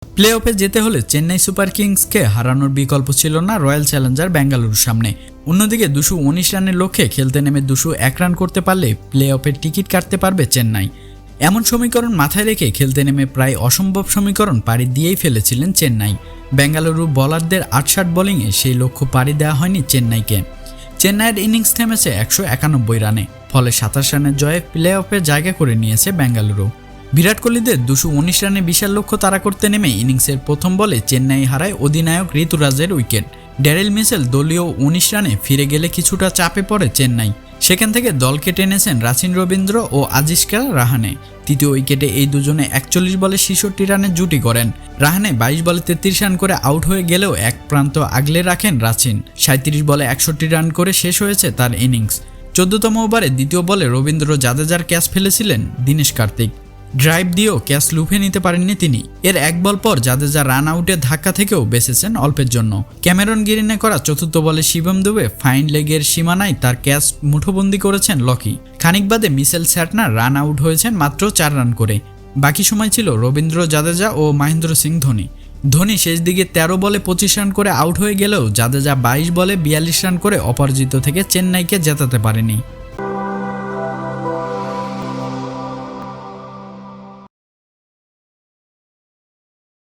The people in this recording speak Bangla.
প্লে অফে যেতে হলে চেন্নাই সুপার কিংসকে হারানোর বিকল্প ছিল না রয়্যাল চ্যালেঞ্জার বেঙ্গালুরুর সামনে। অন্যদিকে 219 রানের লক্ষ্যে খেলতে নেমে 201 রান করতে পারলে প্লে অফের টিকিট কাটতে পারবে চেন্নাই। এমন সমীকরণ মাথায় রেখে খেলতে নেমে প্রায় অসম্ভব সমীকরণ পাড়ি দিয়েই ফেলেছিলেন চেন্নাই। বেঙ্গালুরু বোলারদের 68 বোলিংয়ে সেই লক্ষ্য পাড়ি দেওয়া হয়নি চেন্নাইকে। চেন্নাইয়ের ইনিংস থেমেছে 191 রানে, ফলে 27 রানের জয়ে প্লে অফে জায়গা করে নিয়েছে বেঙ্গালুরু। বিরাট কোহলিদের 219 রানে বিশাল লক্ষ্য তাড়া করতে নেমে ইনিংসের প্রথম বলে চেন্নাই হারায় অধিনায়ক ঋতুরাজের উইকেট। ড্যারেল মিচেল দলীয় 19 রানে ফিরে গেলে কিছুটা চাপে পড়ে চেন্নাই। সেখান থেকে দলকে টেনেছেন রাচিন রবীন্দ্র ও আজিজকা রাহানে। তৃতীয় উইকেটে এই দুজনে 41 বলে 66 রানের জুটি করেন। রাহানে 22 বলে 33 রান করে আউট হয়ে গেলেও এক প্রান্ত আগলে রাখেন রাচিন। 37 বলে 61 রান করে শেষ হয়েছে তার ইনিংস। 14তম ওভারে দ্বিতীয় বলে রবীন্দ্র জাদেজার ক্যাচ ফেলেছিলেন দীনেশ কার্তিক। ড্রাইভ দিয়েও ক্যাচ লুফে নিতে পারেননি তিনি। এর এক বল পর জাদেজা রান আউটের ধাক্কা থেকেও বেঁচেছেন অল্পের জন্য। ক্যামেরন গ্রিনে করা চতুর্থ বলে শিবম দুবে ফাইন লেগের সীমানায় তার ক্যাচ মুঠোবন্দি করেছেন লকি। খানিক বাদে মিচেল স্যাটনার রান আউট হয়েছেন মাত্র 4 রান করে। বাকি সময় ছিল রবীন্দ্র জাদেজা ও মহেন্দ্র সিং ধোনি। ধোনি শেষ দিকে 13 বলে 25 রান করে আউট হয়ে গেলেও জাদেজা 22 বলে 42 রান করে অপরাজিত থেকে চেন্নাইকে জেতাতে পারেনি।